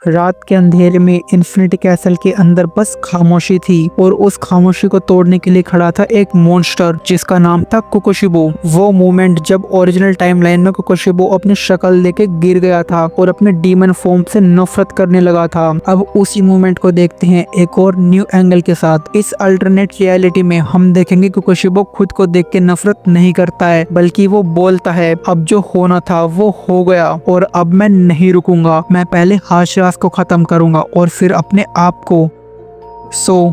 रात के अंधेरे में इन्फिनिटी कैसल के अंदर बस खामोशी थी और उस खामोशी को तोड़ने के लिए खड़ा था एक मॉन्स्टर जिसका नाम था कोकोशिबो। वो मोमेंट जब ओरिजिनल टाइमलाइन में कोकोशिबो अपनी शक्ल लेके गिर गया था और अपने डीमन फॉर्म से नफरत करने लगा था। अब उसी मोमेंट को देखते हैं एक और न्यू एंगल के साथ। इस अल्टरनेट रियलिटी में हम देखेंगे कोकोशिबो खुद को देख के नफरत नहीं करता है, बल्कि वो बोलता है अब जो होना था वो हो गया और अब मैं नहीं रुकूंगा। मैं पहले हाशिरास को खत्म करूंगा और फिर अपने आप को।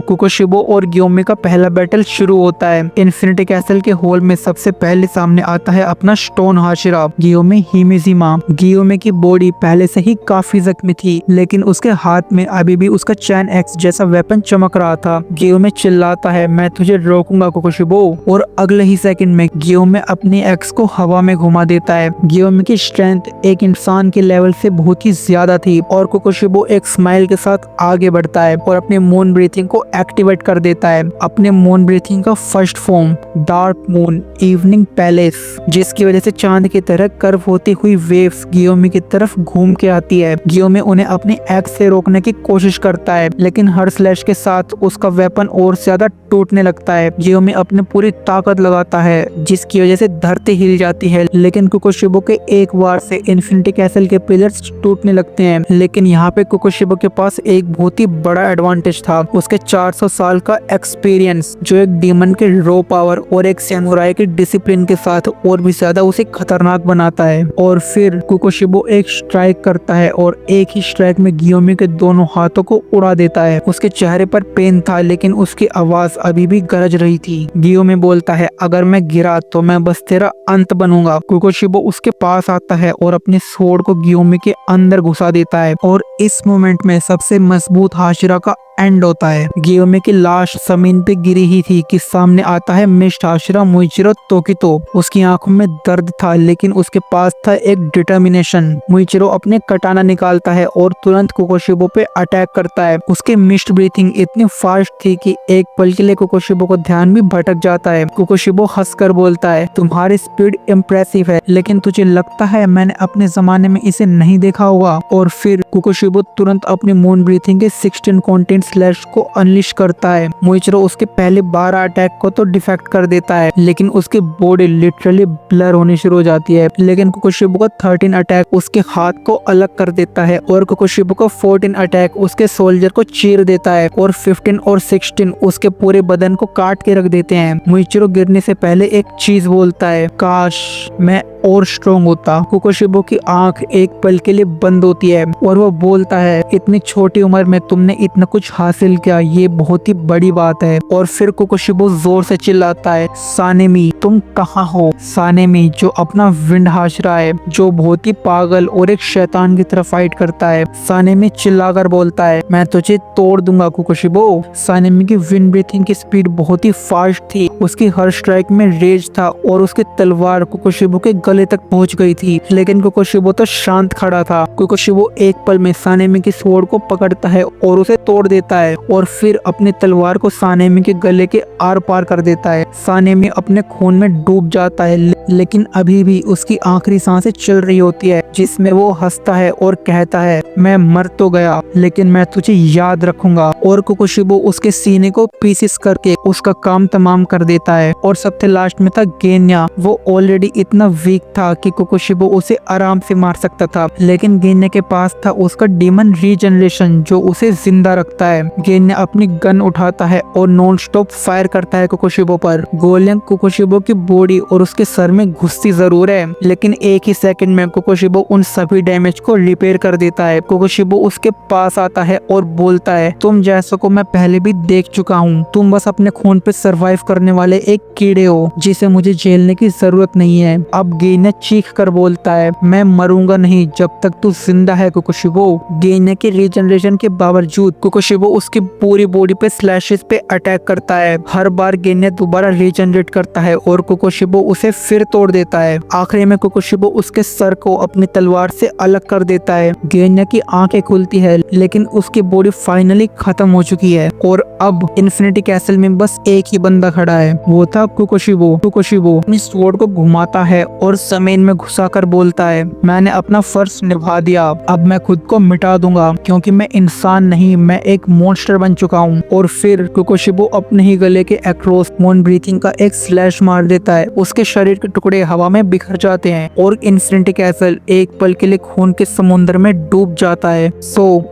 कोकोशिबो और गियोमे का पहला बैटल शुरू होता है। इन्फिनिटी कैसल के हॉल में सबसे पहले सामने आता है अपना स्टोन हाशिरा गियोमे हिमेजिमा। गियोमे की बॉडी पहले से ही काफी जख्मी थी, लेकिन उसके हाथ में अभी भी उसका चैन एक्स जैसा वेपन चमक रहा था। गियोमे चिल्लाता है मैं तुझे रोकूंगा कोकोशिबो, और अगले ही सेकंड में गियोमे अपनी एक्स को हवा में घुमा देता है। गियोमे की स्ट्रेंथ एक इंसान के लेवल से बहुत ही ज्यादा थी और कोकोशिबो एक स्माइल के साथ आगे बढ़ता है और अपने मून ब्रीथिंग को एक्टिवेट कर देता है। अपने मून ब्रीथिंग का first form dark moon evening palace, जिसकी वजह से चांद की तरह कर्व होती हुई वेव्स गियोमे की तरफ घूम के आती है। गियोमे उन्हें अपनी एक्स से रोकने की कोशिश करता है, लेकिन हर स्लैश के साथ उसका वेपन और ज्यादा टूटने लगता है। गियोमे अपनी पूरी ताकत लगाता है जिसकी वजह से धरती हिल जाती है, लेकिन कोकोशिबो के एक बार से इन्फिनिटी कैसल के पिलर्स टूटने लगते हैं। लेकिन यहाँ पे कोकोशिबो के पास एक बहुत ही बड़ा एडवांटेज था, उसके 400 साल का एक्सपीरियंस, जो एक डीमन के रॉ पावर और एक सैमुराई के डिसिप्लिन के साथ और भी ज्यादा उसे खतरनाक बनाता है। और फिर कोकोशिबो एक स्ट्राइक करता है और एक ही स्ट्राइक में गियोमे के दोनों हाथों को उड़ा देता है। उसके चेहरे पर पेन था, लेकिन उसकी आवाज अभी भी गरज रही थी। गियोमे बोलता है अगर मैं गिरा तो मैं बस तेरा अंत बनूंगा। कोकोशिबो उसके पास आता है और अपने स्वॉर्ड को गियोमे के अंदर घुसा देता है, और इस मोमेंट में सबसे मजबूत हाशिरा का एंड होता है। गियोमे की लाश जमीन पे गिरी ही थी कि सामने आता है मिस्ट हाशिरा मुइचिरो तोकितो। उसकी आंखों में दर्द था, लेकिन उसके पास था एक डिटर्मिनेशन। मुइचिरो अपने कटाना निकालता है और तुरंत कोकोशिबो पे अटैक करता है। उसके मिस्ट ब्रीथिंग इतनी फास्ट थी कि एक पल के लिए कोकोशिबो को ध्यान भी भटक जाता है। कोकोशिबो हंसकर बोलता है तुम्हारी स्पीड इम्प्रेसिव है, लेकिन तुझे लगता है मैंने अपने जमाने में इसे नहीं देखा होगा। और फिर कोकोशिबो तुरंत अपनी मून ब्रीथिंग के 16 कॉन्टेंट स्लैश को अनलिश करता है। मुइचिरो उसके पहले 12 अटैक को तो डिफेक्ट कर देता है, लेकिन उसकी बॉडी लिटरली ब्लर होनी शुरू हो जाती है। लेकिन कोकोशिबो का 13 अटैक उसके हाथ को अलग कर देता है और कोकोशिबो का 14 अटैक उसके सोल्जर को चीर देता है और 15 और 16 उसके पूरे बदन को काट के रख देते हैं। मुइचिरो गिरने से पहले एक चीज बोलता है काश मैं और स्ट्रॉन्ग होता। कोकोशिबो की आंख एक पल के लिए बंद होती है और वो बोलता है इतनी छोटी उम्र में तुमने इतना कुछ हासिल किया, ये बहुत ही बड़ी बात है। और फिर कोकोशिबो जोर से चिल्लाता है सानेमी तुम कहाँ हो। सानेमी जो अपना विंड हाशिरा है, जो बहुत ही पागल और एक शैतान की तरह फाइट करता है। सानेमी चिल्लाकर बोलता है मैं तुझे तोड़ दूंगा कोकोशिबो। सानेमी की विंड ब्रीथिंग की स्पीड बहुत ही फास्ट थी, उसकी हर स्ट्राइक में रेज था और उसकी तलवार कोकोशिबो के गले तक पहुंच गई थी, लेकिन कोकोशिबो तो शांत खड़ा था। कोकोशिबो एक पल में सानेमी की स्वॉर्ड को पकड़ता है और उसे तोड़ देता है और फिर अपनी तलवार को सानेमी के गले के आर पार कर देता है। सानेमी अपने खून में डूब जाता है, लेकिन अभी भी उसकी आखिरी सांसें चल रही होती है, जिसमें वो हंसता है और कहता है मैं मर तो गया, लेकिन मैं तुझे याद रखूंगा। और कोकोशिबो उसके सीने को पीसेस करके उसका काम तमाम कर देता है। और सबसे लास्ट में था गेन्या। वो ऑलरेडी इतना वीक था कि कोकोशिबो उसे आराम से मार सकता था, लेकिन गेन्या के पास था उसका डीमन रीजनरेशन जो उसे जिंदा रखता है। गेन्या अपनी गन उठाता है और नॉन स्टॉप फायर करता है कोकोशिबो पर। गोलियां कोकोशिबो की बॉडी और उसके सर में घुसती जरूर है, लेकिन एक ही सेकंड में कोकोशिबो उन सभी डैमेज को रिपेयर कर देता है। कोकोशिबो उसके पास आता है और बोलता है तुम जैसों को मैं पहले भी देख चुका हूँ, तुम बस अपने खून पे सरवाइव करने वाले एक कीड़े हो जिसे मुझे झेलने की जरूरत नहीं है। अब गेन्या चीख कर बोलता है मैं मरूंगा नहीं जब तक तू जिंदा है कोकोशिबो। गेन्या के रीजनरेशन के बावजूद कोकोशिबो वो उसकी पूरी बॉडी पे स्लैशेस पे अटैक करता है। हर बार गेन्या दोबारा रीजनरेट करता है और कोकोशिबो उसे फिर तोड़ देता है। आखिरी में कोकोशिबो उसके सर को अपनी तलवार से अलग कर देता है। गेन्या की आंखें खुलती है लेकिन उसकी बॉडी फाइनली खत्म हो चुकी है और अब इन्फिनिटी कैसल में बस एक ही बंदा खड़ा है, वो था कोकोशिबो। कोकोशिबो अपनी स्वॉर्ड को घुमाता है और जमीन में घुसाकर बोलता है, मैंने अपना फर्ज निभा दिया, अब मैं खुद को मिटा दूंगा क्योंकि मैं इंसान नहीं, मैं एक मॉन्स्टर बन चुका हूँ। और फिर कोकोशिबो अपने ही गले के अक्रॉस मून ब्रीथिंग का एक स्लैश मार देता है। उसके शरीर के टुकड़े हवा में बिखर जाते हैं और इन्फिनिटी कैसल एक पल के लिए खून के समुद्र में डूब जाता है।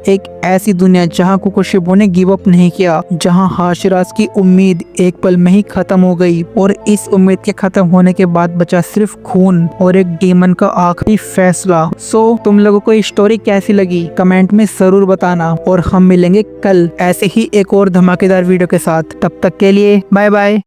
एक ऐसी दुनिया जहाँ कोकोशिबो ने गिव अप नहीं किया, जहाँ हाशिराज की उम्मीद एक पल में ही खत्म हो गई और इस उम्मीद के खत्म होने के बाद बचा सिर्फ खून और एक डीमन का आखिरी फैसला। तुम लोगों को ये स्टोरी कैसी लगी कमेंट में जरूर बताना और हम मिलेंगे कल ऐसे ही एक और धमाकेदार वीडियो के साथ। तब तक के लिए बाय बाय।